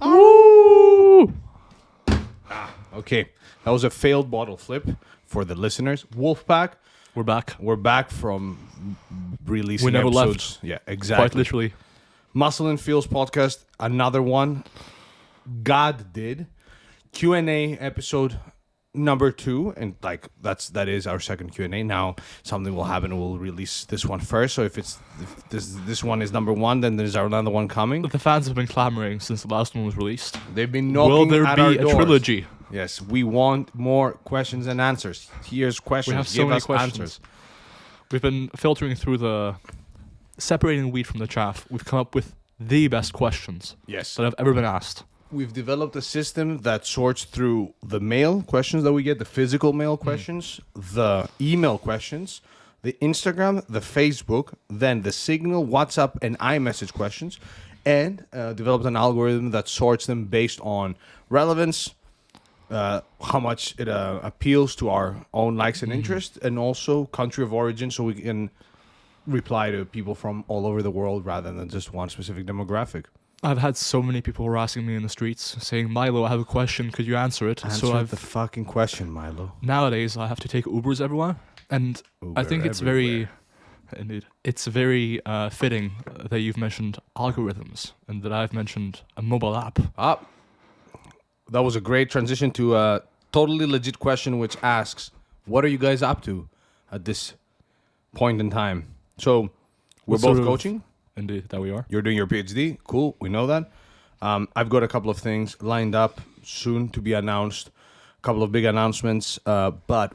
Woo! Okay, that was a failed bottle flip for the listeners. Wolfpack, We're back. we're back from releasing We never episodes. left. Yeah, exactly. Quite literally. Muscle and Feels podcast, another one. God did Q&A episode number 2, and that is our second Q&A. Now something will happen. We'll release this one first. So if this one is number 1, then there's another one coming. The fans have been clamoring since the last one was released. They've been knocking Will there at our be a doors. trilogy? Yes, we want more questions and answers. Here's questions. We have so Give many us questions. answers. We've been filtering through separating wheat from the chaff. We've come up with the best questions Yes. that have ever been asked. We've developed a system that sorts through the mail questions that we get, the physical mail questions, the email questions, the Instagram, the Facebook, then the Signal, WhatsApp, and iMessage questions, and developed an algorithm that sorts them based on relevance, how much it appeals to our own likes and interests, and also country of origin, so we can reply to people from all over the world rather than just one specific demographic. I've had so many people harassing me in the streets saying, Milo, I have a question, could you answer it? Answer the fucking question, Milo. Nowadays, I have to take Ubers everywhere, and I think it's very fitting that you've mentioned algorithms and that I've mentioned a mobile app. That was a great transition to a totally legit question, which asks, what are you guys up to at this point in time? So we're What sort both of- coaching. Indeed, that we are. You're doing your PhD. Cool. We know that. I've got a couple of things lined up soon to be announced. A couple of big announcements. But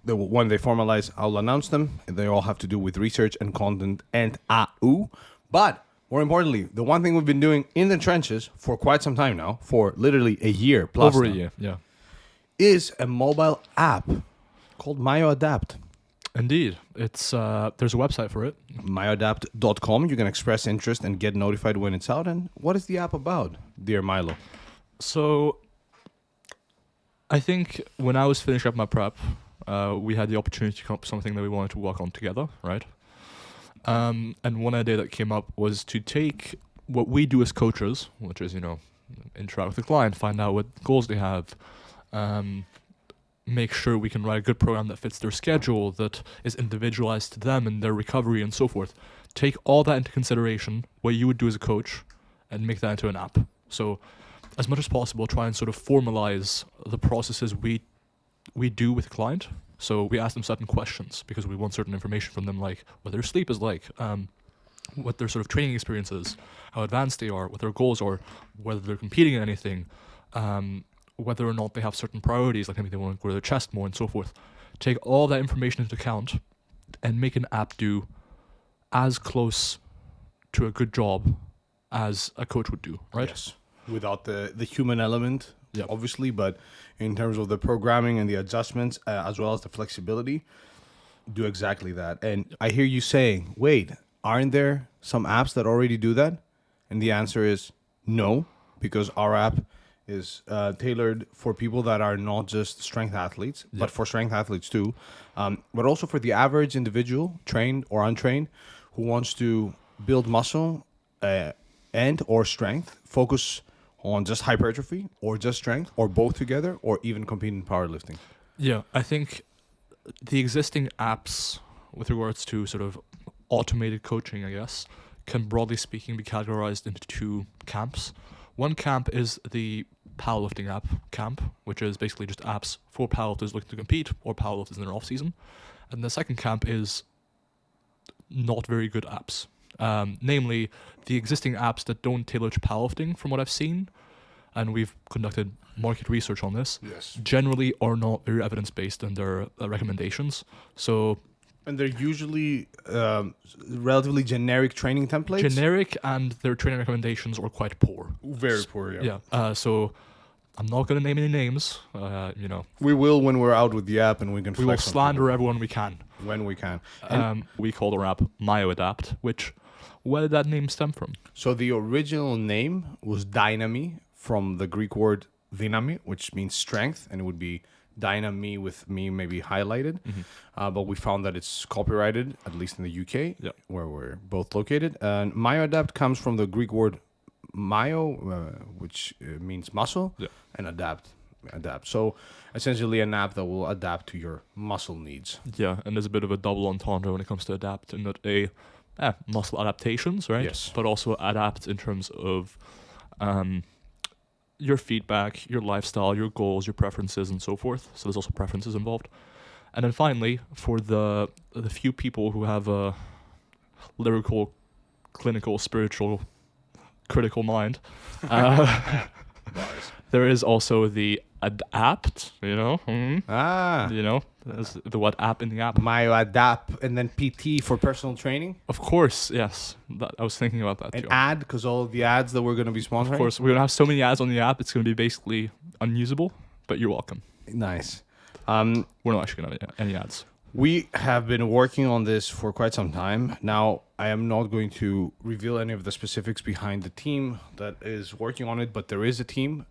when they formalize, I'll announce them. They all have to do with research and content and AU. But more importantly, the one thing we've been doing in the trenches for quite some time now, for literally a year plus Over a now, year, yeah. is a mobile app called MyoAdapt. Indeed. It's there's a website for it. MyoAdapt.com. You can express interest and get notified when it's out. And what is the app about, dear Milo? So I think when I was finishing up my prep, we had the opportunity to come up with something that we wanted to work on together, right? And one idea that came up was to take what we do as coaches, which is, interact with the client, find out what goals they have, make sure we can write a good program that fits their schedule, that is individualized to them and their recovery and so forth. Take all that into consideration, what you would do as a coach, and make that into an app. So as much as possible, try and sort of formalize the processes we do with the client. So we ask them certain questions because we want certain information from them, like what their sleep is like, what their sort of training experience is, how advanced they are, what their goals are, whether they're competing in anything, whether or not they have certain priorities, like maybe they want to grow their chest more and so forth. Take all that information into account and make an app do as close to a good job as a coach would do, right? Yes. Without the human element, Yeah. obviously, but in terms of the programming and the adjustments, as well as the flexibility, do exactly that. And I hear you saying, wait, aren't there some apps that already do that? And the answer is no, because our app is tailored for people that are not just strength athletes, but for strength athletes too, but also for the average individual, trained or untrained, who wants to build muscle and or strength, focus on just hypertrophy or just strength or both together, or even compete in powerlifting. Yeah, I think the existing apps with regards to sort of automated coaching, I guess, can broadly speaking be categorized into 2 camps. One camp is the powerlifting app camp, which is basically just apps for powerlifters looking to compete or powerlifters in their off season. And the second camp is not very good apps. Namely, the existing apps that don't tailor to powerlifting, from what I've seen, and we've conducted market research on this, generally are not very evidence-based in their recommendations. And they're usually relatively generic training templates. Generic, and their training recommendations are quite poor. Very poor, yeah. Yeah. So I'm not going to name any names. We will when we're out with the app, and we can We will flex on slander people everyone we can. when we can. We call our app MyoAdapt, which, where did that name stem from? So the original name was Dynami, from the Greek word dynami, which means strength, and it would be Dynami with me maybe highlighted. But we found that it's copyrighted, at least in the UK, where we're both located. And MyoAdapt comes from the Greek word myo, which means muscle, Yeah. and adapt. So essentially an app that will adapt to your muscle needs. Yeah, and there's a bit of a double entendre when it comes to adapt, in that muscle adaptations, right? Yes. But also adapt in terms of your feedback, your lifestyle, your goals, your preferences, and so forth. So there's also preferences involved. And then finally, for the few people who have a lyrical, clinical, spiritual, critical mind, there is also the adapt, there's the what app in the app. Myo adapt, and then PT for personal training. Of course, yes. I was thinking about that An too. ad, because all the ads that we're going to be sponsoring. Of course, we're going to have so many ads on the app, it's going to be basically unusable, but you're welcome. Nice. We're not actually going to have any ads. We have been working on this for quite some time. Now, I am not going to reveal any of the specifics behind the team that is working on it, but there is a team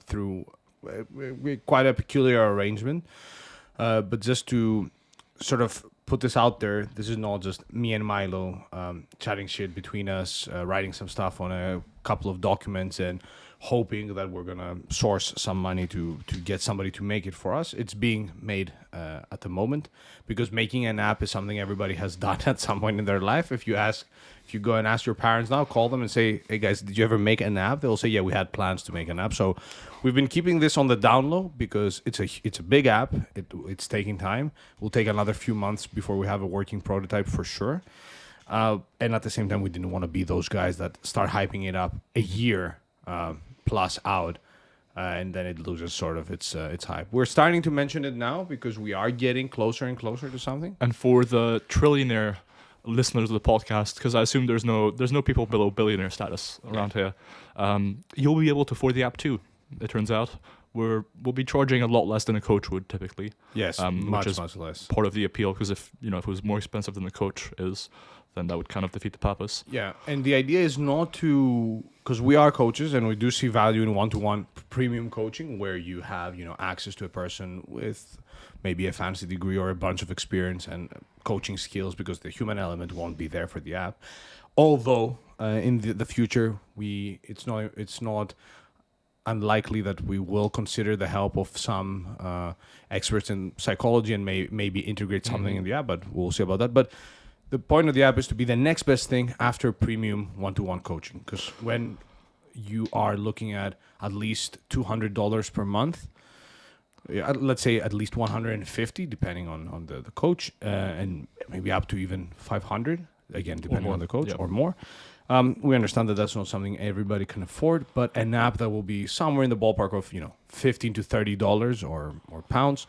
through quite a peculiar arrangement. But just to sort of put this out there, this is not just me and Milo chatting shit between us, writing some stuff on a couple of documents and hoping that we're going to source some money to get somebody to make it for us. It's being made at the moment, because making an app is something everybody has done at some point in their life. If you go and ask your parents now, call them and say, hey guys, did you ever make an app? They'll say, yeah, we had plans to make an app. So we've been keeping this on the down low because it's a big app. It's taking time. We'll take another few months before we have a working prototype for sure. And at the same time, we didn't want to be those guys that start hyping it up a year plus out, and then it loses sort of its hype. We're starting to mention it now because we are getting closer and closer to something. And for the trillionaire listeners of the podcast, because I assume there's no people below billionaire status around here, you'll be able to afford the app too. It turns out we'll be charging a lot less than a coach would typically. Yes, much less. Part of the appeal, because if it was more expensive than the coach is, then that would kind of defeat the purpose. Yeah, and the idea is not to, because we are coaches and we do see value in one-to-one premium coaching where you have access to a person with maybe a fancy degree or a bunch of experience and coaching skills, because the human element won't be there for the app. Although in the future it's not unlikely that we will consider the help of some experts in psychology and maybe integrate something in the app, but we'll see about that. But the point of the app is to be the next best thing after premium one-to-one coaching, because when you are looking at least $200 per month, let's say at least 150 depending on the coach, and maybe up to even 500, again depending on the coach, or more. We understand that that's not something everybody can afford, but an app that will be somewhere in the ballpark of $15 to $30 or pounds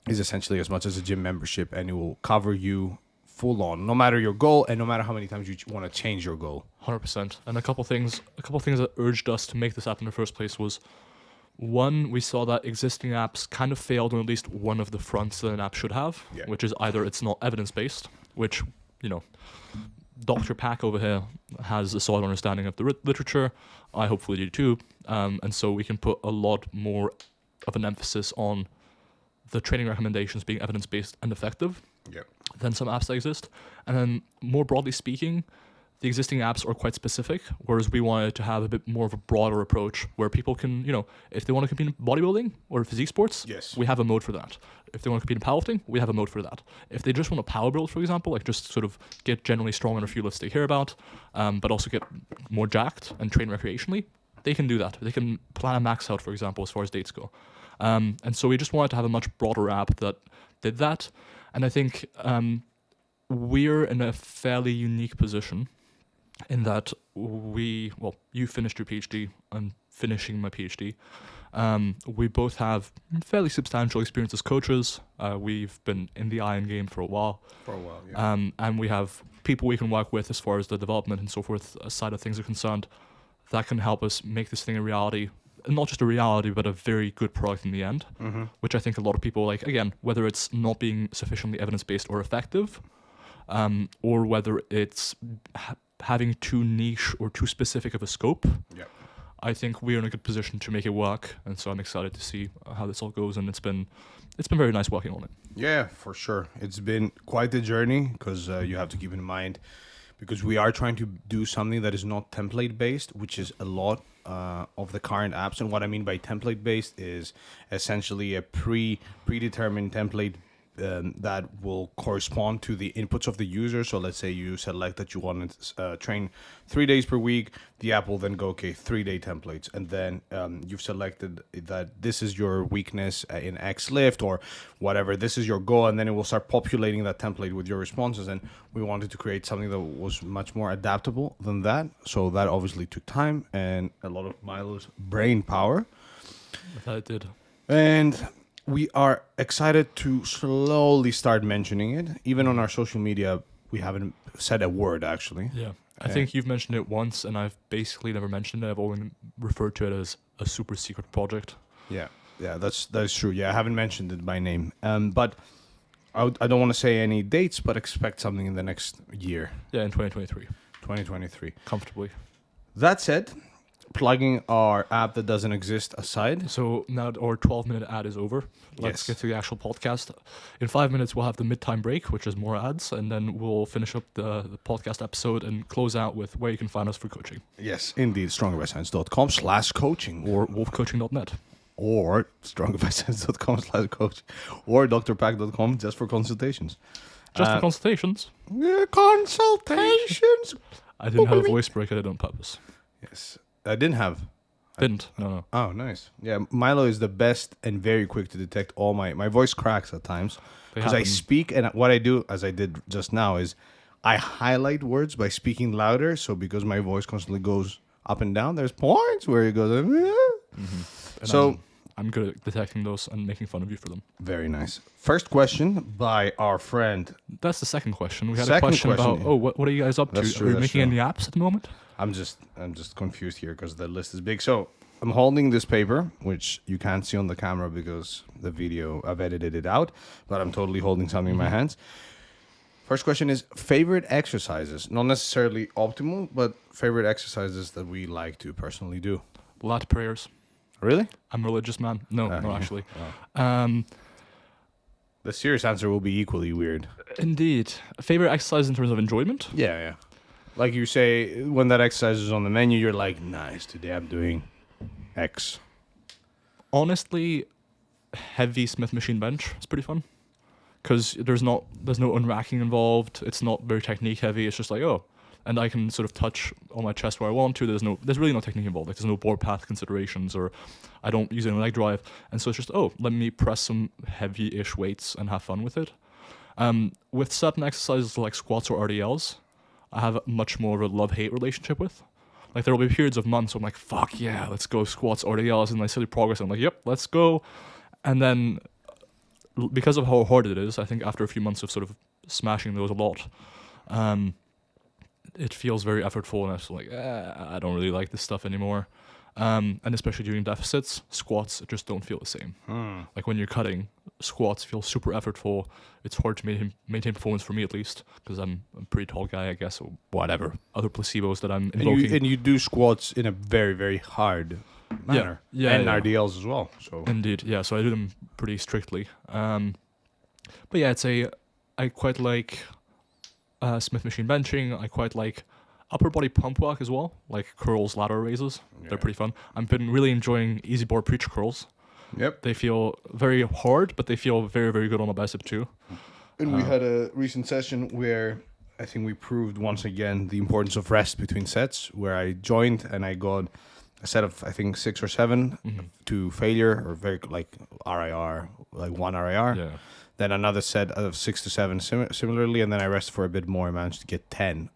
is essentially as much as a gym membership, and it will cover you full on, no matter your goal and no matter how many times you want to change your goal. 100%. And a couple things that urged us to make this app in the first place was, one, we saw that existing apps kind of failed on at least one of the fronts that an app should have, which is either it's not evidence-based, which, Dr. Pack over here has a solid understanding of the literature. I hopefully do too. And so we can put a lot more of an emphasis on the training recommendations being evidence-based and effective than some apps that exist. And then more broadly speaking, the existing apps are quite specific, whereas we wanted to have a bit more of a broader approach where people can, if they want to compete in bodybuilding or physique sports, we have a mode for that. If they want to compete in powerlifting, we have a mode for that. If they just want to power build, for example, like just sort of get generally strong on a few lifts they hear about, but also get more jacked and train recreationally, they can do that. They can plan a max out, for example, as far as dates go. And so we just wanted to have a much broader app that did that. And I think we're in a fairly unique position in that you finished your PhD, I'm finishing my PhD. We both have fairly substantial experience as coaches. We've been in the iron game for a while. And we have people we can work with as far as the development and so forth side of things are concerned that can help us make this thing a reality. And not just a reality, but a very good product in the end, which I think a lot of people like, again, whether it's not being sufficiently evidence-based or effective, or whether it's having too niche or too specific of a scope. I think we're in a good position to make it work, and so I'm excited to see how this all goes. And it's been very nice working on it. Yeah, for sure. It's been quite the journey, because you have to keep in mind, because we are trying to do something that is not template based, which is a lot of the current apps. And what I mean by template based is essentially a predetermined template that will correspond to the inputs of the user. So let's say you select that you want to train 3 days per week. The app will then go, okay, 3-day templates. And then you've selected that this is your weakness in X lift or whatever. This is your goal. And then it will start populating that template with your responses. And we wanted to create something that was much more adaptable than that. So that obviously took time and a lot of Milo's brain power. That it did. And we are excited to slowly start mentioning it. Even on our social media, we haven't said a word, actually. Yeah. I think you've mentioned it once, and I've basically never mentioned it. I've only referred to it as a super secret project. Yeah, that's true. Yeah, I haven't mentioned it by name. But I don't want to say any dates, but expect something in the next year. Yeah, in 2023. 2023. Comfortably. That said, plugging our app that doesn't exist aside. So now that our 12-minute ad is over, let's get to the actual podcast. In 5 minutes, we'll have the mid-time break, which is more ads, and then we'll finish up the podcast episode and close out with where you can find us for coaching. Yes, indeed. StrongerByScience.com/coaching Or wolfcoaching.net. or StrongerByScience.com/coach or DrPack.com just for consultations. Just for consultations. Yeah, consultations. I didn't have a voice break. I did it on purpose. Yes, I didn't have. Didn't. No. Oh, nice. Yeah, Milo is the best and very quick to detect all my voice cracks at times because I speak, and what I do, as I did just now, is I highlight words by speaking louder. So because my voice constantly goes up and down, there's points where it goes. So I'm good at detecting those and making fun of you for them. Very nice. First question by our friend. That's the second question. We had a Second question about, question. what are you guys up That's to? true, Are you that's making true. any apps at the moment? I'm just confused here because the list is big. So I'm holding this paper, which you can't see on the camera because the video, I've edited it out, but I'm totally holding something in my hands. First question is favorite exercises, not necessarily optimal, but favorite exercises that we like to personally do. Lat prayers. Really? I'm a religious man. No, yeah. actually. The serious answer will be equally weird. Indeed. Favorite exercise in terms of enjoyment? Yeah. Like you say, when that exercise is on the menu, you're like, nice, today I'm doing X. Honestly, heavy Smith machine bench is pretty fun because there's no unracking involved. It's not very technique heavy. It's just like, and I can sort of touch on my chest where I want to. There's really no technique involved. Like there's no board path considerations, or I don't use any leg drive. And so it's just, let me press some heavy-ish weights and have fun with it. With certain exercises like squats or RDLs, I have much more of a love-hate relationship with. Like there will be periods of months where I'm like, fuck yeah, let's go squats, RDLs, and I see the progress. I'm like, yep, let's go. And then because of how hard it is, I think after a few months of sort of smashing those a lot, it feels very effortful, and I'm like, I don't really like this stuff anymore. And especially during deficits, squats just don't feel the same. Like when you're cutting, squats feel super effortful. It's hard to maintain performance for me, at least, because I'm a pretty tall guy, I guess, or whatever. Other placebos that I'm invoking. And you do squats in a very, very hard manner. And RDLs as well. So Indeed, yeah. So I do them pretty strictly. But yeah, I quite like Smith machine benching. I quite like upper body pump work as well, like curls, lateral raises. Yeah. They're pretty fun. I've been really enjoying easy board preacher curls. Yep. They feel very hard, but they feel very, very good on the bicep too. And we had a recent session where I think we proved once again the importance of rest between sets, where I joined and I got a set of, I think, 6 or 7 to failure, or very like RIR, like 1 RIR. Yeah. Then another set of 6 to 7 similarly, and then I rested for a bit more and managed to get 10.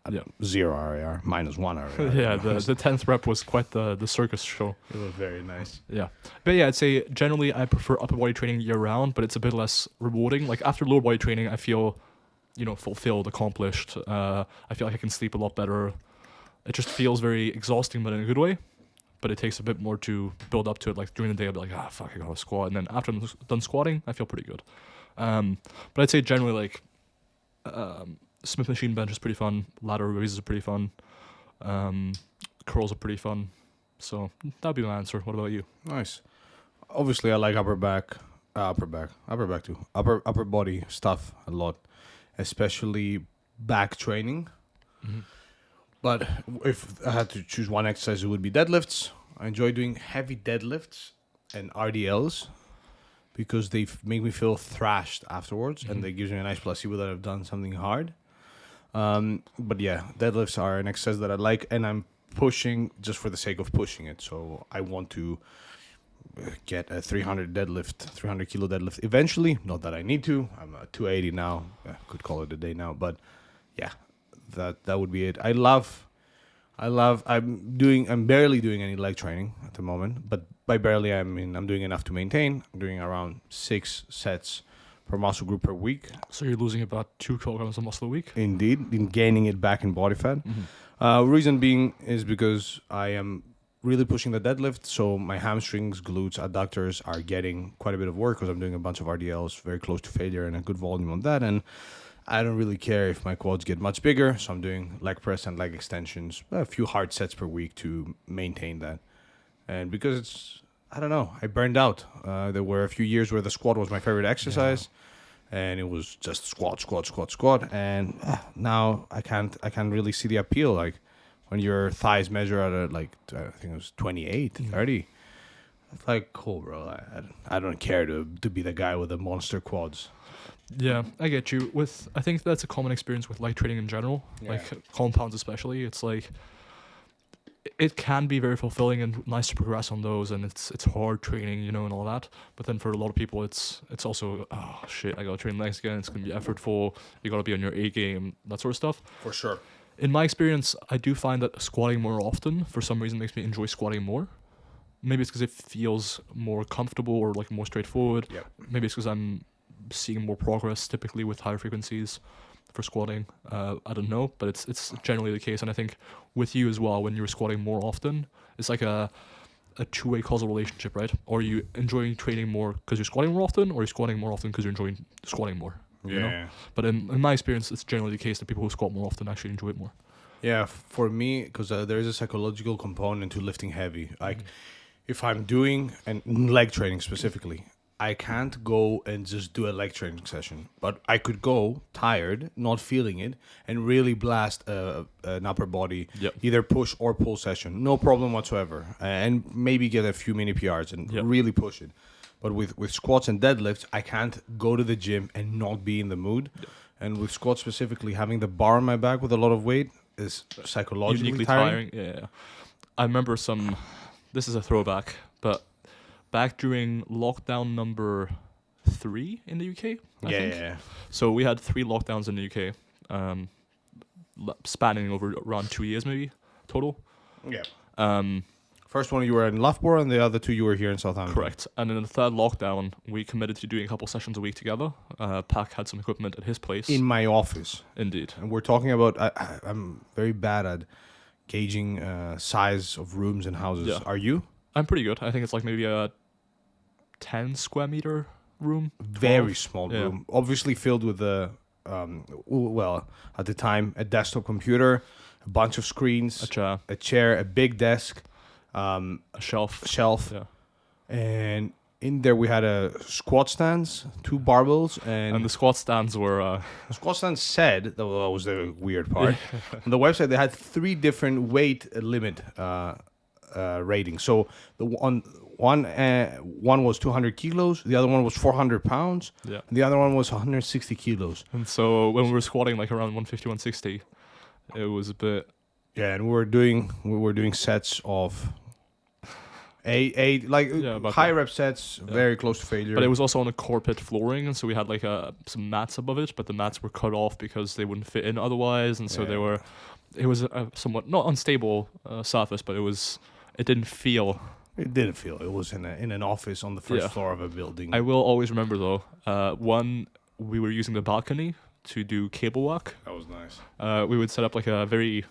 0 RIR, minus 1 RIR. Yeah, the 10th rep was quite the circus show. It was very nice. Yeah. But yeah, I'd say generally I prefer upper body training year round, but it's a bit less rewarding. Like after lower body training, I feel, fulfilled, accomplished. I feel like I can sleep a lot better. It just feels very exhausting, but in a good way. But it takes a bit more to build up to it. Like during the day, I'll be like, fuck, I gotta squat. And then after I'm done squatting, I feel pretty good. But I'd say generally like Smith machine bench is pretty fun. Lateral raises are pretty fun. Curls are pretty fun. So that'd be my answer. What about you? Nice. Obviously, I like upper back too. Upper body stuff a lot, especially back training. But if I had to choose one exercise, it would be deadlifts. I enjoy doing heavy deadlifts and RDLs because they make me feel thrashed afterwards, and they gives me a nice placebo that I've done something hard. But yeah, deadlifts are an exercise that I like, and I'm pushing just for the sake of pushing it. So I want to get a 300 kilo deadlift eventually. Not that I need to. I'm at 280 now. Could call it a day now, but yeah, that would be it. I'm barely doing any leg training at the moment, but by barely I mean I'm doing enough to maintain. I'm doing around 6 sets per muscle group per week. So you're losing about 2 kilograms of muscle a week? Indeed, in gaining it back in body fat. Reason being is because I am really pushing the deadlift, so my hamstrings, glutes, adductors are getting quite a bit of work because I'm doing a bunch of RDLs, very close to failure, and a good volume on that. And I don't really care if my quads get much bigger, so I'm doing leg press and leg extensions, a few hard sets per week to maintain that. And because I don't know, I burned out. There were a few years where the squat was my favorite exercise, and it was just squat, and now I can't really see the appeal. Like when your thighs measure at I think it was 28, 30. It's like, cool, bro. I don't care to be the guy with the monster quads. Yeah, I get you. I think that's a common experience with light training in general, like compounds especially. It's like it can be very fulfilling and nice to progress on those, and it's hard training, and all that. But then for a lot of people, it's also, oh shit, I gotta train legs again. It's gonna be effortful. You gotta be on your A game, that sort of stuff. For sure. In my experience, I do find that squatting more often, for some reason, makes me enjoy squatting more. Maybe it's because it feels more comfortable or like more straightforward. Yep. Maybe it's because I'm seeing more progress typically with higher frequencies for squatting. I don't know, but it's generally the case. And I think with you as well, when you're squatting more often, it's like a two-way causal relationship, right? Or are you enjoying training more because you're squatting more often, or are you squatting more often because you're enjoying squatting more? You know? But in my experience, it's generally the case that people who squat more often actually enjoy it more. Yeah, for me, because there is a psychological component to lifting heavy. Like, if I'm doing leg training specifically, I can't go and just do a leg training session, but I could go tired, not feeling it, and really blast an upper body, either push or pull session, no problem whatsoever, and maybe get a few mini PRs and really push it. But with squats and deadlifts, I can't go to the gym and not be in the mood. And with squats specifically, having the bar on my back with a lot of weight is psychologically uniquely tiring. Yeah. I remember this is a throwback, but back during lockdown number 3 in the UK, I think. Yeah. So we had 3 lockdowns in the UK, spanning over around 2 years maybe total. Yeah. First one you were in Loughborough, and the other 2 you were here in Southampton. Correct. And in the third lockdown, we committed to doing a couple sessions a week together. Pac had some equipment at his place. In my office. Indeed. And we're talking about, I'm very bad at gauging size of rooms and houses. Yeah. Are you? I'm pretty good. I think it's like maybe a 10 square meter room. 12. Very small room. Obviously filled with at the time, a desktop computer, a bunch of screens, a chair, a big desk, a shelf. Yeah. And in there we had a squat stands, 2 barbells, and the squat stands were squat stands said that was the weird part. On the website they had 3 different weight limit ratings. So the one was 200 kilos, the other one was 400 pounds, and the other one was 160 kilos. And so when we were squatting like around 150, 160, it was a bit. Yeah, and we were doing sets of high rep sets, very close to failure. But it was also on a carpet flooring, and so we had like some mats above it, but the mats were cut off because they wouldn't fit in otherwise, and so it was a somewhat not unstable surface, but it didn't feel. It didn't feel. It was in an office on the first floor of a building. I will always remember though. One, we were using the balcony to do cable work. That was nice. We would set up like a very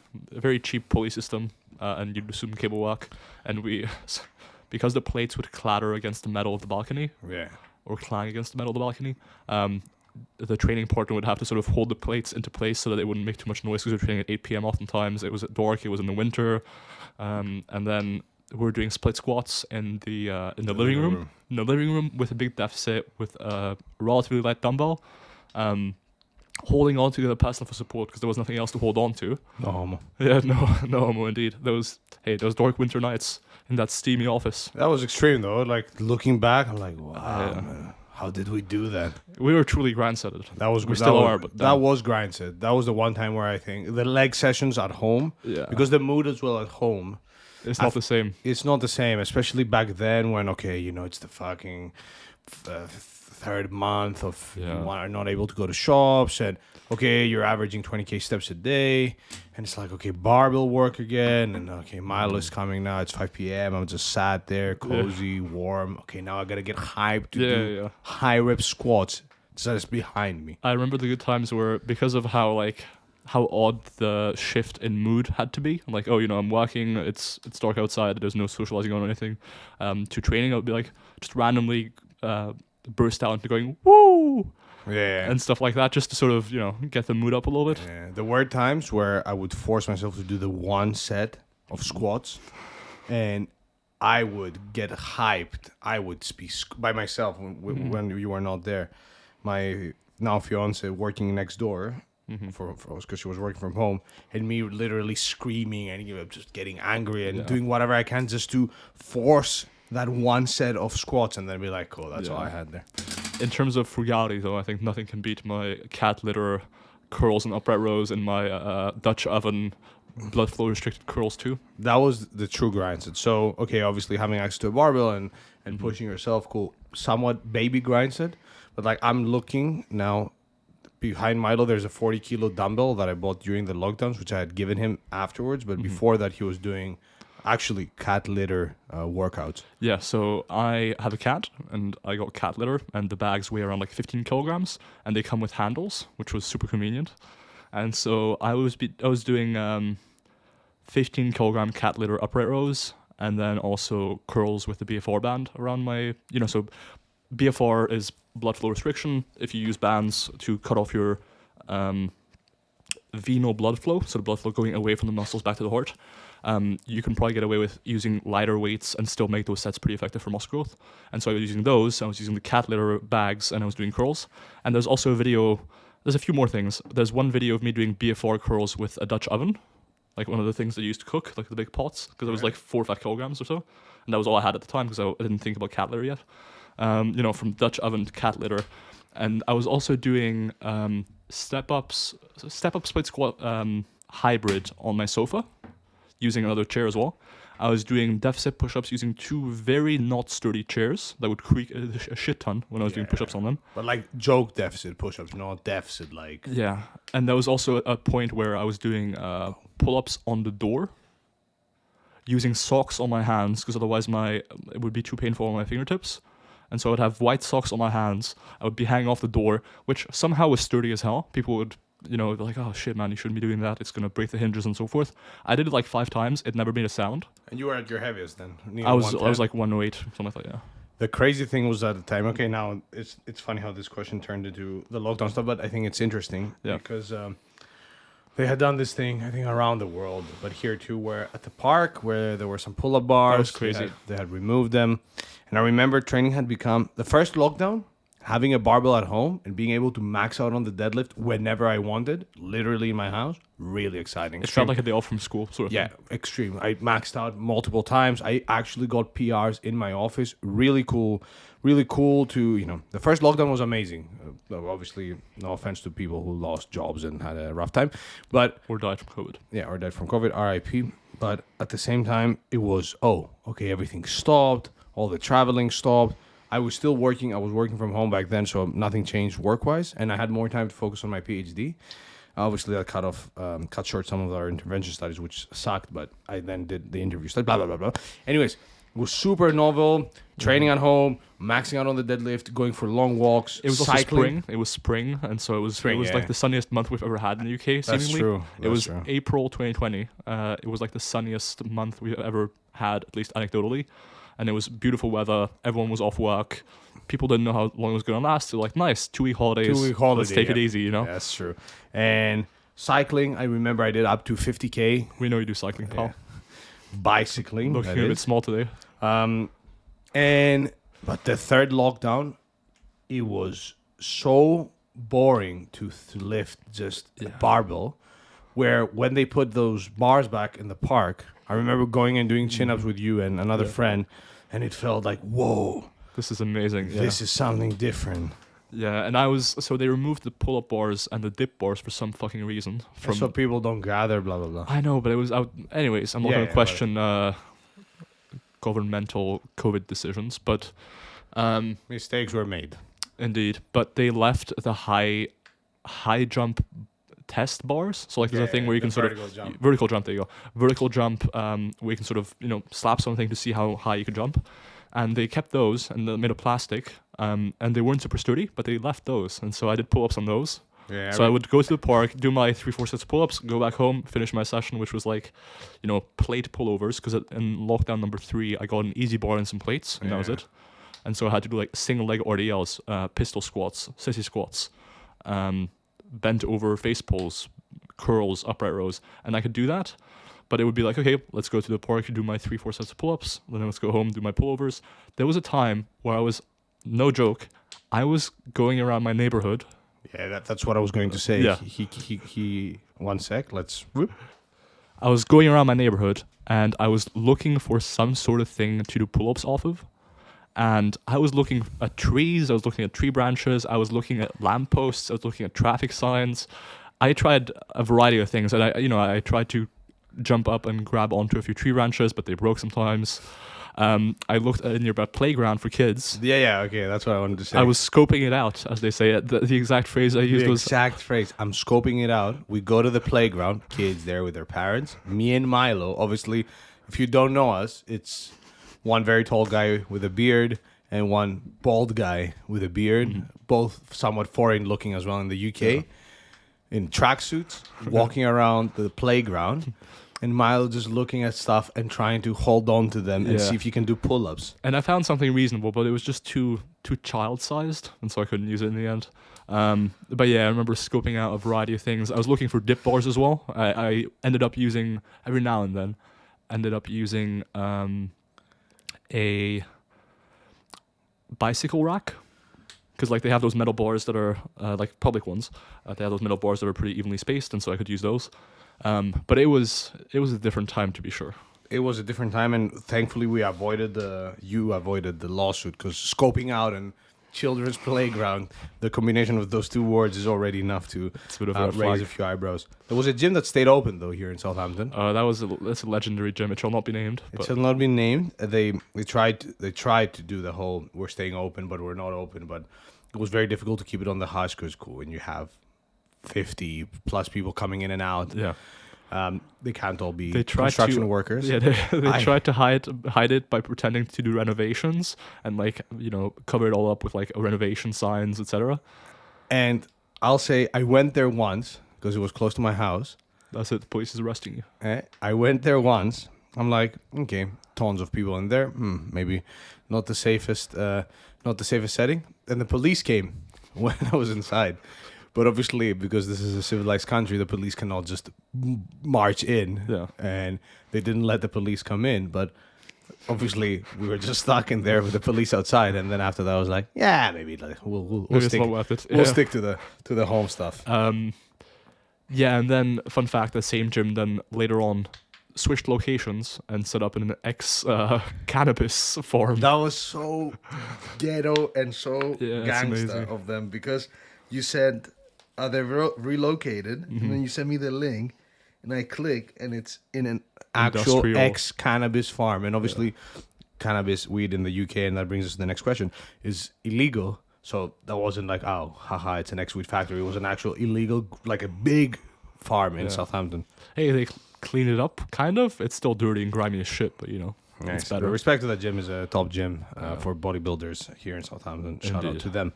cheap pulley system, and you'd do some cable work, and because the plates would clatter against the metal of the balcony, or clang against the metal of the balcony, the training partner would have to sort of hold the plates into place so that they wouldn't make too much noise because we were training at 8 p.m. oftentimes. It was dark, it was in the winter, and then we were doing split squats in the living room. In the living room with a big deficit with a relatively light dumbbell. holding on to the personal for support because there was nothing else to hold on to. No homo. Yeah, no, no homo indeed. Those dark winter nights in that steamy office. That was extreme though. Like looking back, I'm like, wow, Yeah. man, how did we do that? We were truly grindsetted. That was We that still was, are, but that was grindset. That was the one time where I think the leg sessions at home, yeah, because the mood as well at home, it's not the same. it's not the same. Especially back then when it's the fucking third month of Yeah. you are not able to go to shops, and you're averaging 20K steps a day, and it's like barbell work again, and Milo is coming now. It's 5 p.m. I'm just sat there, cozy, warm. Now I gotta get hyped to do high rep squats. Just behind me. I remember the good times where, because of how odd the shift in mood had to be, like, I'm working, it's dark outside, there's no socializing on or anything, to training, I would be like, just randomly burst out into going, woo! Yeah. And stuff like that, just to sort of, get the mood up a little bit. Yeah. There were times where I would force myself to do the one set of squats, and I would get hyped. I would be by myself when you were not there. My now fiance working next door for us because she was working from home, and me literally screaming and just getting angry and doing whatever I can just to force that one set of squats, and then be like, cool, that's all I had there. In terms of frugality, though, I think nothing can beat my cat litter curls and upright rows and my Dutch oven blood flow restricted curls too. That was the true grind set. So obviously having access to a barbell and pushing yourself, cool, somewhat baby grind set. But like I'm looking now behind Milo, there's a 40 kilo dumbbell that I bought during the lockdowns, which I had given him afterwards. But before that, he was doing actually cat litter workouts. Yeah, so I have a cat, and I got cat litter, and the bags weigh around like 15 kilograms, and they come with handles, which was super convenient. And so I was doing 15 kilogram cat litter upright rows, and then also curls with the BFR band around my, so BFR is blood flow restriction. If you use bands to cut off your venal blood flow, so the blood flow going away from the muscles back to the heart, you can probably get away with using lighter weights and still make those sets pretty effective for muscle growth. And so I was using those. I was using the cat litter bags, and I was doing curls. And there's also a video. There's a few more things. There's one video of me doing BFR curls with a Dutch oven, like one of the things they used to cook, like the big pots, because it was like 4 or 5 kilograms or so. And that was all I had at the time because I didn't think about cat litter yet. From Dutch oven to cat litter. And I was also doing step-up split squat hybrid on my sofa, using another chair as well. I was doing deficit push-ups using 2 very not sturdy chairs that would creak a shit ton when I was doing push-ups on them. But like joke deficit push-ups, not deficit like... Yeah, and there was also a point where I was doing pull-ups on the door, using socks on my hands, because otherwise it would be too painful on my fingertips. And so I would have white socks on my hands. I would be hanging off the door, which somehow was sturdy as hell. People would, be like, oh shit, man, you shouldn't be doing that. It's going to break the hinges and so forth. I did it like 5 times. It never made a sound. And you were at your heaviest then? I was like 108, something like that, yeah. The crazy thing was at the time, now it's funny how this question turned into the lockdown stuff, but I think it's interesting because they had done this thing, I think, around the world, but here too, where at the park, where there were some pull-up bars. That was crazy. They had removed them. And I remember training had become, the first lockdown, having a barbell at home and being able to max out on the deadlift whenever I wanted, literally in my house, really exciting. It felt like a day off from school, sort of Yeah, thing. extreme. I maxed out multiple times. I actually got PRs in my office. Really cool to, the first lockdown was amazing. Obviously, no offense to people who lost jobs and had a rough time, but... Or died from COVID. Yeah, or died from COVID, RIP. But at the same time, it was, everything stopped. All the traveling stopped. I was still working. I was working from home back then, so nothing changed work-wise, and I had more time to focus on my PhD. Obviously, that cut short some of our intervention studies, which sucked, but I then did the interview study, blah, blah, blah, blah. Anyways, it was super novel, training at home, maxing out on the deadlift, going for long walks, It was also cycling. spring. It was spring, and so it was like the sunniest month we've ever had in the UK, seemingly. That's true. It was April 2020. It was like the sunniest month we've ever had, at least anecdotally. And it was beautiful weather. Everyone was off work. People didn't know how long it was going to last. They're like, nice, 2-week holidays. 2-week holiday. Let's take it easy, Yeah, that's true. And cycling, I remember I did up to 50K. We know you do cycling, pal. Bicycling. Looking a bit small today. But the third lockdown, it was so boring to lift just a barbell. Where when they put those bars back in the park, I remember going and doing chin ups with you and another friend, and it felt like, whoa, This is amazing. Yeah. this is something different. Yeah, and so they removed the pull-up bars and the dip bars for some fucking reason. So people don't gather, blah blah blah. I know, but it was out. Anyways, I'm not Yeah, going to yeah, question governmental COVID decisions, but Mistakes were made. indeed. But they left the high jump test bars. So like there's a thing where you can sort of jump. vertical jump. There you go. Vertical jump. Where you can sort of slap something to see how high you can jump. And they kept those and they're made of plastic. And they weren't super sturdy, but they left those. And so I did pull-ups on those. Yeah. So I would go to the park, do my 3-4 sets of pull-ups, go back home, finish my session, which was like, plate pullovers. Because in lockdown number 3, I got an easy bar and some plates, and that was it. And so I had to do like single leg RDLs, pistol squats, sissy squats, bent over face pulls, curls, upright rows, and I could do that. But it would be like, okay, let's go to the park, do my 3-4 sets of pull-ups, then let's go home, do my pullovers. There was a time where I was, no joke, I was going around my neighborhood. Yeah, that's what I was going to say. Yeah. He 1 sec. Let's. Whoop. I was going around my neighborhood and I was looking for some sort of thing to do pull-ups off of. And I was looking at trees, I was looking at tree branches, I was looking at lampposts, I was looking at traffic signs. I tried a variety of things, and I tried to jump up and grab onto a few tree branches, but they broke sometimes. I looked at a nearby playground for kids. Yeah, okay, that's what I wanted to say. I was scoping it out, as they say. The exact phrase I used the was... exact phrase. I'm scoping it out. We go to the playground, kids there with their parents. Me and Milo. Obviously, if you don't know us, it's one very tall guy with a beard and one bald guy with a beard, both somewhat foreign looking as well in the UK, in tracksuits, walking around the playground. And Milo just looking at stuff and trying to hold on to them and see if you can do pull-ups. And I found something reasonable, but it was just too child-sized, and so I couldn't use it in the end. But yeah, I remember scoping out a variety of things. I was looking for dip bars as well. I ended up using, every now and then, a bicycle rack. Because like they have those metal bars that are like public ones. They have those metal bars that are pretty evenly spaced, and so I could use those. But it was a different time, to be sure. It was a different time, and thankfully you avoided the lawsuit, because scoping out and children's playground, the combination of those two words is already enough to It's a bit of a red raise flag. a few eyebrows. There was a gym that stayed open though here in Southampton. That's a legendary gym. It shall not be named. It But shall not be named. They tried to do the whole we're staying open but we're not open, but it was very difficult to keep it on the hush because when you have 50 plus people coming in and out, yeah, they can't all be They tried construction to- workers. yeah, they tried to hide it by pretending to do renovations and cover it all up with like renovation signs, etc. And I'll say I went there once because it was close to my house. That's it. The police is arresting you. I went there once. I'm like, okay, tons of people in there. Maybe not the safest setting. And the police came when I was inside. But obviously, because this is a civilized country, the police cannot just march in. Yeah. And they didn't let the police come in. But obviously, we were just stuck in there with the police outside. And then after that, I was like, yeah, maybe we'll Maybe it's stick. not worth it. We'll Yeah. stick to the home stuff. Yeah, and then fun fact: the same gym then later on switched locations and set up in an ex-cannabis farm. That was so ghetto and so Yeah, it's gangster amazing. of them, because you said they relocated, and then you sent me the link, and I click, and it's in an actual Industrial. ex-cannabis farm, and obviously cannabis weed in the UK, and that brings us to the next question, is illegal. So that wasn't like, oh, haha, it's an ex-weed factory. It was an actual illegal, like a big farm in Yeah. Southampton. Hey, they cleaned it up, kind of. It's still dirty and grimy as shit, but it's Nice. better. Respect to that gym is a top gym for bodybuilders here in Southampton. Shout out Indeed. to them.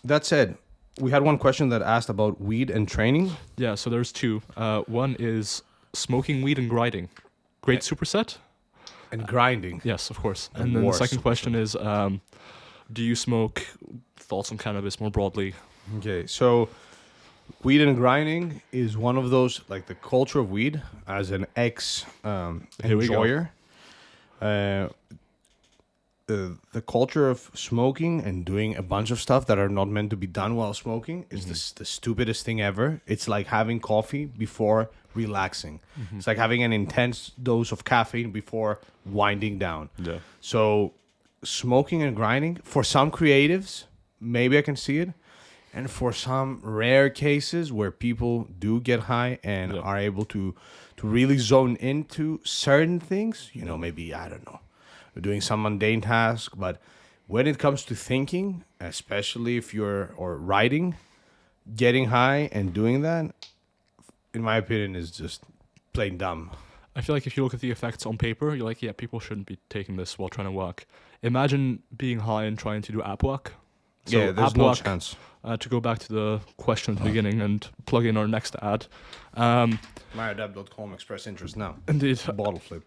That said, we had one question that asked about weed and training. Yeah, so there's two. One is smoking weed and grinding. Great superset? And grinding. Yes, of course. And And then the worse second question is, do you smoke? Thoughts on cannabis more broadly? Okay, so weed and grinding is one of those, like the culture of weed as an Here we go. enjoyer. the culture of smoking and doing a bunch of stuff that are not meant to be done while smoking is the stupidest thing ever. It's like having coffee before relaxing. It's like having an intense dose of caffeine before winding down. Yeah. So smoking and grinding, for some creatives, maybe I can see it. And for some rare cases where people do get high and Yeah. are able to really zone into certain things, you know, maybe, I don't know, doing some mundane task. But when it comes to thinking, especially if you're, or writing, getting high and doing that, in my opinion, is just plain dumb. I feel like if you look at the effects on paper, you're like, yeah, people shouldn't be taking this while trying to work. Imagine being high and trying to do app work. So Yeah, there's app no work, chance. to go back to the question at the beginning and plug in our next ad. MyAdapt.com, express interest now. Indeed. Bottle flip.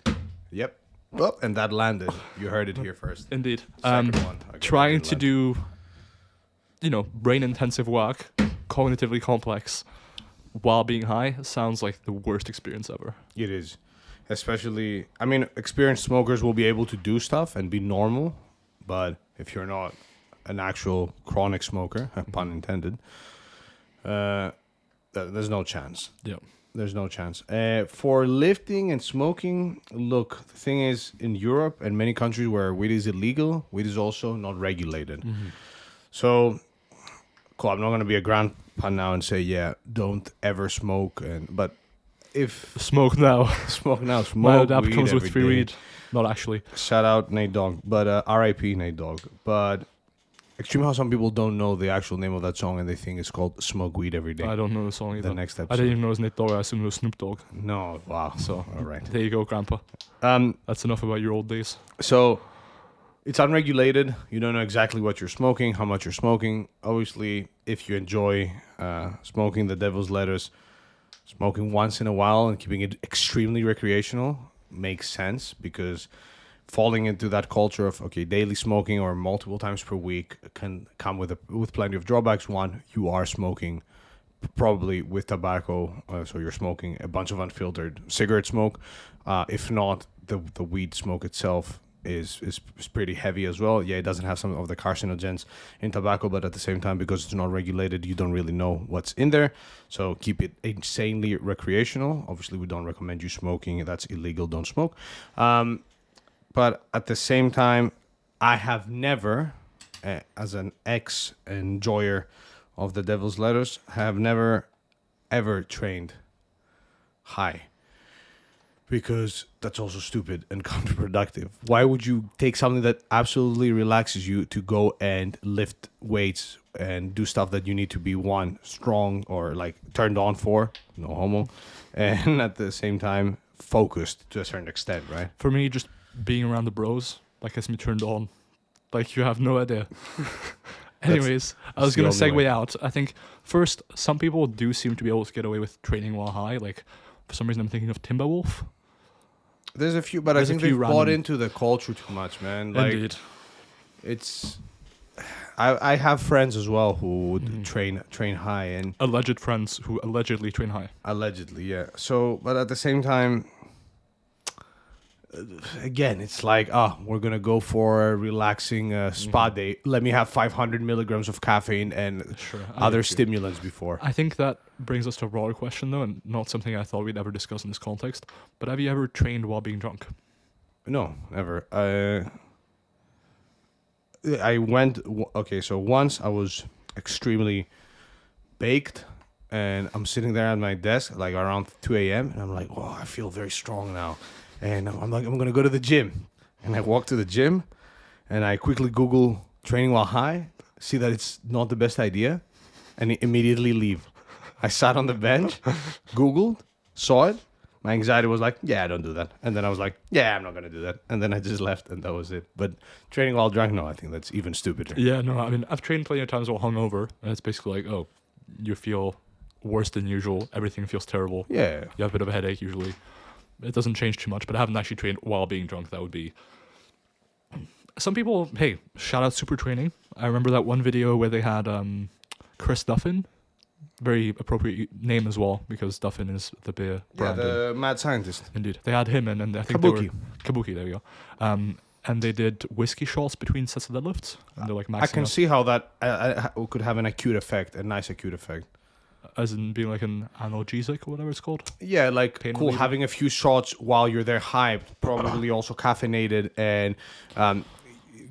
Yep. Oh, and that landed. You heard it here first. Indeed. Second one. Okay, Trying that to didn't do, brain intensive work, cognitively complex, while being high sounds like the worst experience ever. It is. Especially, I mean, experienced smokers will be able to do stuff and be normal, but if you're not an actual chronic smoker, pun intended, there's no chance. Yeah. There's no chance. For lifting and smoking, look, the thing is, in Europe and many countries where weed is illegal, weed is also not regulated. So, cool, I'm not going to be a grandpa now and say, yeah, don't ever smoke. But if Smoke now. smoke now, My smoke adapt weed comes with every free day. weed. Not actually. Shout out Nate Dogg, but R.I.P. Nate Dogg. But extreme how some people don't know the actual name of that song and they think it's called "Smoke Weed Every Day." I don't know the song either. The next I episode. didn't even know it was Nate Dogg. I assumed it was Snoop Dogg. No, wow. So, all right. there you go, Grandpa. Um, That's enough about your old days. so it's unregulated. You don't know exactly what you're smoking, how much you're smoking. Obviously, if you enjoy smoking the devil's lettuce, smoking once in a while and keeping it extremely recreational makes sense, because falling into that culture of daily smoking or multiple times per week can come with plenty of drawbacks. One, you are smoking probably with tobacco, so you're smoking a bunch of unfiltered cigarette smoke. If not, the weed smoke itself is pretty heavy as well. Yeah, it doesn't have some of the carcinogens in tobacco, but at the same time, because it's not regulated, you don't really know what's in there. So keep it insanely recreational. Obviously, we don't recommend you smoking. That's illegal. Don't smoke. But at the same time, I have never, as an ex-enjoyer of the devil's lettuce, have never, ever trained high. Because that's also stupid and counterproductive. Why would you take something that absolutely relaxes you to go and lift weights and do stuff that you need to be, one, strong or like turned on for, no homo, and at the same time focused to a certain extent, right? For me, just being around the bros, like, gets me turned on. Like, you have no idea. Anyways, I was the going to only segue way. out. I think, first, some people do seem to be able to get away with training while high. Like, for some reason, I'm thinking of Timberwolf. There's a few, but There's I a think few they've bought random- into the culture too much, man. Like, Indeed. it's... I have friends as well who would Mm-hmm. train high, and Alleged friends who allegedly train high. allegedly, yeah. So, but at the same time, again, it's like, we're gonna go for a relaxing spa day. Let me have 500 milligrams of caffeine and Sure. I other get you. stimulants before. I think that brings us to a broader question, though, and not something I thought we'd ever discuss in this context. But have you ever trained while being drunk? No, never. I went. Okay, so once I was extremely baked, and I'm sitting there at my desk like around 2 a.m. and I'm like, "Wow, I feel very strong now," and I'm like, "I'm gonna go to the gym," and I walk to the gym, and I quickly Google training while high, see that it's not the best idea, and immediately leave. I sat on the bench, Googled, saw it. My anxiety was like, yeah, don't do that. And then I was like, yeah, I'm not going to do that. And then I just left, and that was it. But training while drunk, no, I think that's even stupider. Yeah, no, I mean, I've trained plenty of times while hungover, and it's basically like, oh, you feel worse than usual. Everything feels terrible. Yeah. You have a bit of a headache usually. It doesn't change too much, but I haven't actually trained while being drunk. That would be... Some people, hey, shout out Super Training. I remember that one video where they had Chris Duffin. Very appropriate name as well, because Duffin is the beer Yeah, brand. the mad scientist. Indeed. They had him in, and I think Kabuki. they were... Kabuki, there we go. And and they did whiskey shots between sets of deadlifts, and they're like maxing I can out, see how that could have an acute effect, a nice acute effect. as in being like an analgesic or whatever it's called. Yeah, like Pain cool. reliever. Having a few shots while you're there, hyped, probably also caffeinated, and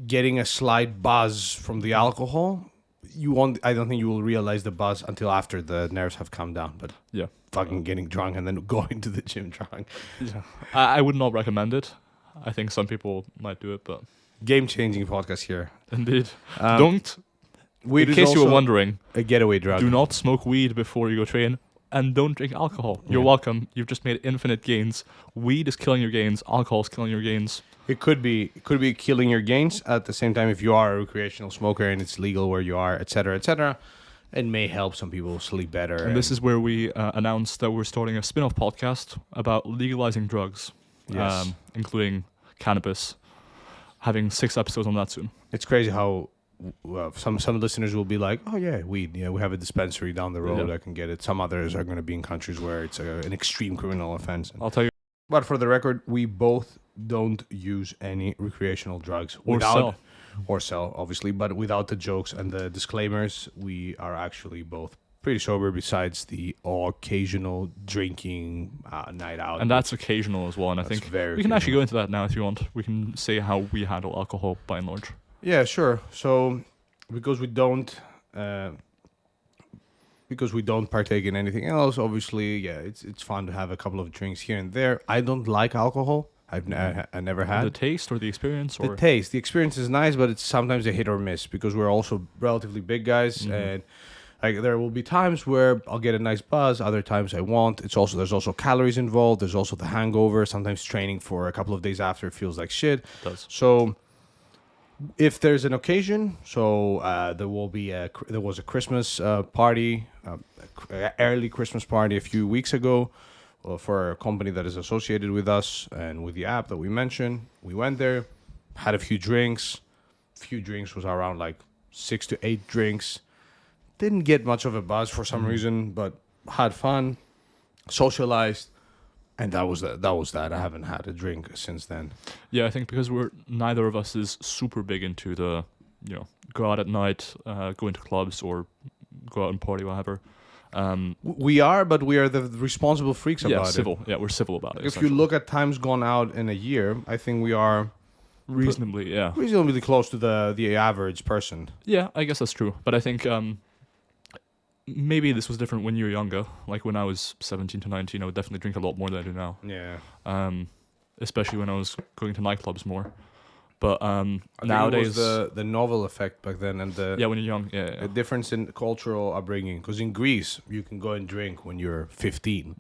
getting a slight buzz from the alcohol. You won't. I don't think you will realize the buzz until after the nerves have calmed down. But Yeah. fucking getting drunk and then going to the gym drunk. Yeah. I would not recommend it. I think some people might do it, but Game changing podcast here. indeed, Um, don't. Weed In is case you were also wondering, a getaway drug. do not smoke weed before you go train, and don't drink alcohol. You're Yeah. welcome. You've just made infinite gains. Weed is killing your gains. Alcohol is killing your gains. It could be killing your gains at the same time if you are a recreational smoker and it's legal where you are, etc., etc. It may help some people sleep better. And this is where we announced that we're starting a spin-off podcast about legalizing drugs, Yes. including cannabis. Having 6 episodes on that soon. It's crazy how some listeners will be like, "Oh yeah, weed. Yeah, we have a dispensary down the road. Yeah. I can get it." Some others are going to be in countries where it's an extreme criminal offense. I'll tell you, But for the record, we both don't use any recreational drugs or sell. or sell, obviously, but without the jokes and the disclaimers, we are actually both pretty sober. Besides the occasional drinking night out, And that's occasional as well. And I That's think very we can actually occasional. go into that now if you want. We can say how we handle alcohol by and large. Yeah, sure. So because we don't partake in anything else, obviously, yeah, it's fun to have a couple of drinks here and there. I don't like alcohol. I never had. The taste or the experience The or taste, the experience is nice, but it's sometimes a hit or miss because we're also relatively big guys, and like there will be times where I'll get a nice buzz, other times I won't. There's also calories involved. There's also the hangover. Sometimes training for a couple of days after feels like shit. it does. So if there's an occasion, there was a Christmas party, early Christmas party a few weeks ago. For a company that is associated with us and with the app that we mentioned. We went there, had a few drinks. Few drinks was around like 6 to 8 drinks. Didn't get much of a buzz for some reason, but had fun, socialized, and that was that. I haven't had a drink since then. Yeah, I think because neither of us is super big into the, go out at night, go into clubs or go out and party, whatever. We are, but we are the responsible freaks about civil. it. Yeah, we're civil about it. If you look at times gone out in a year, I think we are reasonably close to the average person. Yeah, I guess that's true. But I think maybe this was different when you were younger. Like when I was 17 to 19, I would definitely drink a lot more than I do now. Yeah. Especially when I was going to nightclubs more. But I think nowadays, it was the novel effect back then, and when you're young, yeah. the difference in cultural upbringing. Because in Greece, you can go and drink when you're 15,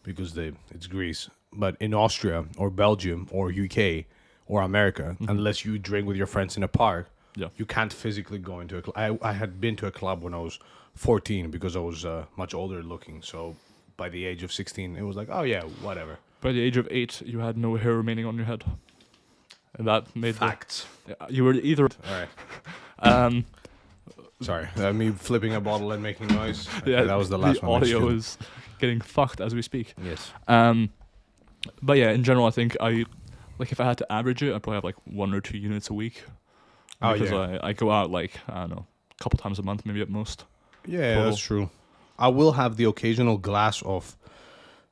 because it's Greece. But in Austria or Belgium or UK or America, unless you drink with your friends in a park, you can't physically go into a club. I had been to a club when I was 14 because I was much older looking. So by the age of 16, it was like, oh yeah, whatever. By the age of 8, you had no hair remaining on your head. And that made Facts. You were either. All right. Sorry, me flipping a bottle and making noise. Yeah, that was the last the one. audio is getting fucked as we speak. Yes. But yeah, in general, I think if I had to average it, I'd probably have like 1 or 2 units a week. Oh, Because yeah. I go out like, I don't know, a couple times a month, maybe at most. Yeah, Total. that's true. I will have the occasional glass of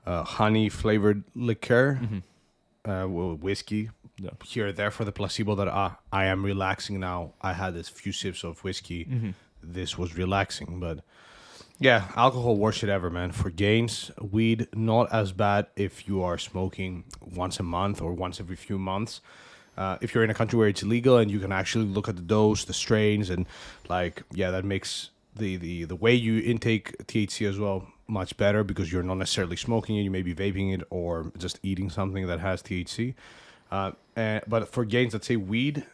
honey flavored liqueur, whiskey, here or there for the placebo that I am relaxing now. I had a few sips of whiskey. This was relaxing, but yeah, alcohol, worst shit ever, man. For gains, weed, not as bad if you are smoking once a month or once every few months. If you're in a country where it's illegal and you can actually look at the dose, the strains, and that makes the way you intake THC as well much better because you're not necessarily smoking it. You may be vaping it or just eating something that has THC. But for gains, let's say weed,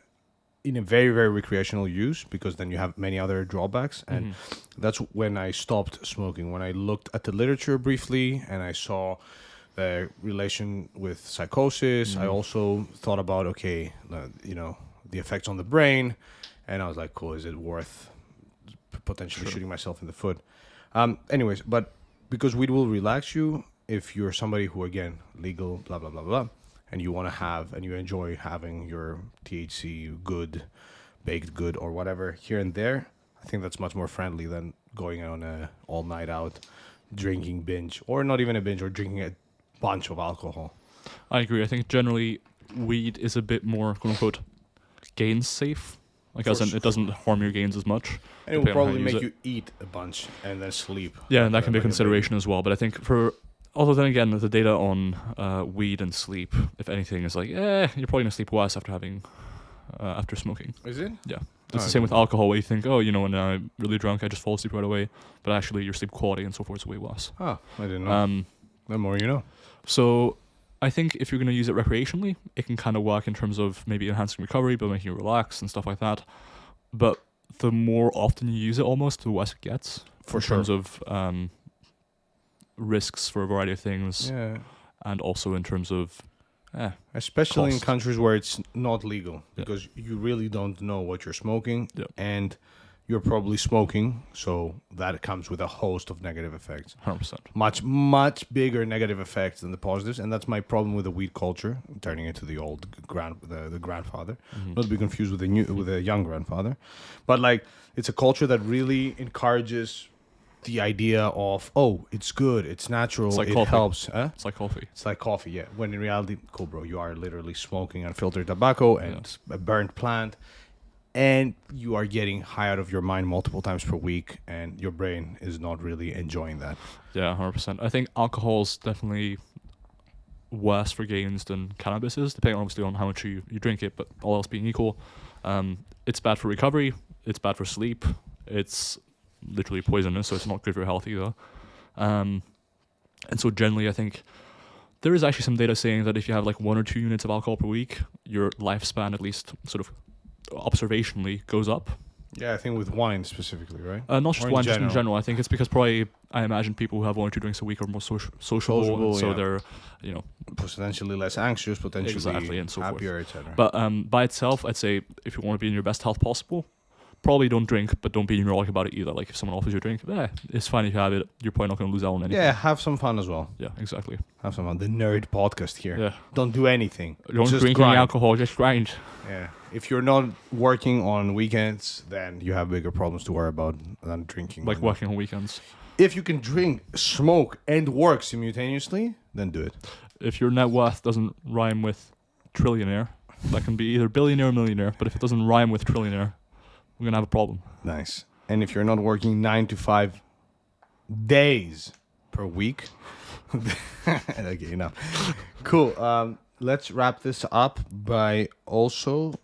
in a very, very recreational use, because then you have many other drawbacks. And that's when I stopped smoking. When I looked at the literature briefly and I saw the relation with psychosis, I also thought about, the effects on the brain. And I was like, cool, is it worth potentially shooting myself in the foot? Anyways, but because weed will relax you if you're somebody who, again, legal, blah, blah, blah, blah, and you want to have and you enjoy having your THC good, baked good or whatever here and there, I think that's much more friendly than going on a all night out drinking binge, or not even a binge, or drinking a bunch of alcohol. I agree. I think generally weed is a bit more quote unquote gains safe. Like as in it doesn't harm your gains as much. And it will depending on how probably use make it. you eat a bunch and then sleep. Yeah, like and that can be a like baby. consideration as well. But I think although then again, the data on weed and sleep, if anything, is like, you're probably gonna sleep worse after smoking. Is it? Yeah. It's Oh, the same with okay. alcohol, where you think, when I'm really drunk, I just fall asleep right away. But actually, your sleep quality and so forth is way worse. Oh, I didn't know. The more you know. So I think if you're going to use it recreationally, it can kind of work in terms of maybe enhancing recovery, but making you relax and stuff like that. But the more often you use it, almost, the worse it gets. For in sure. terms of risks for a variety of things, Yeah. and also in terms of Especially in cost. countries where it's not legal, Yeah. because you really don't know what you're smoking, Yeah. and you're probably smoking, so that comes with a host of negative effects. 100%. Much bigger negative effects than the positives, and that's my problem with the weed culture, turning into the old the grandfather. Not to be confused with the young grandfather, but like it's a culture that really encourages the idea of, oh, it's good, it's natural, It's like it coffee. helps. Huh? It's like coffee. It's like coffee, yeah. When in reality, cool, bro, you are literally smoking unfiltered tobacco and a burnt plant, and you are getting high out of your mind multiple times per week, and your brain is not really enjoying that. Yeah, 100%. I think alcohol's definitely worse for gains than cannabis is, depending obviously on how much you drink it, but all else being equal. It's bad for recovery, it's bad for sleep, it's literally poisonous, so it's not good for your health either. And so generally I think there is actually some data saying that if you have like 1 or 2 units of alcohol per week, your lifespan, at least sort of observationally, goes up. Yeah, I think with wine specifically, right? Not just Or in wine, just in general. general. I think it's because probably I imagine people who have 1 or 2 drinks a week are more sociable, Sociable, so yeah. they're, Potentially less anxious, potentially Exactly, and so forth. happier, etc. But by itself, I'd say if you want to be in your best health possible, probably don't drink, but don't be neurotic about it either. Like if someone offers you a drink, it's fine if you have it. You're probably not going to lose out on anything. Yeah, have some fun as well. Yeah, exactly. Have some fun. The nerd podcast here. Yeah. Don't do anything. Don't Just drink grind. any alcohol, just grind. Yeah. If you're not working on weekends, then you have bigger problems to worry about than drinking. Like And working on weekends. If you can drink, smoke, and work simultaneously, then do it. If your net worth doesn't rhyme with trillionaire, that can be either billionaire or millionaire, but if it doesn't rhyme with trillionaire, we're going to have a problem. Nice. And if you're not working 9 to 5 days per week, okay, enough. Cool. Let's wrap this up by also.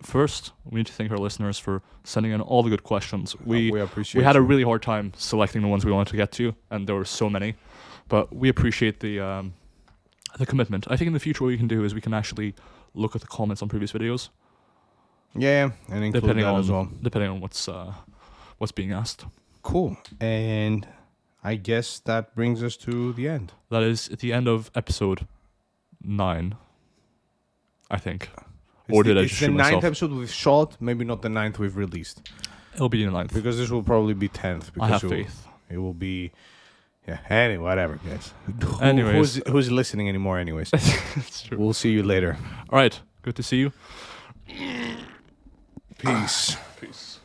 First, we need to thank our listeners for sending in all the good questions. We appreciate. We had a you. really hard time selecting the ones we wanted to get to, and there were so many. But we appreciate the commitment. I think in the future what we can do is we can actually look at the comments on previous videos, Yeah, and include depending that on as well. depending on what's being asked. Cool. And I guess that brings us to the end. That is at the end of episode 9, I think. Or did I It's just the shoot 9th myself? episode we've shot, maybe not the 9th we've released. It'll be in the 9th. Because this will probably be 10th. I have Because faith. It will be. Yeah, anyway, whatever, guys. Anyways. Who's listening anymore, anyways? That's true. We'll see you later. All right. Good to see you. Peace. Peace.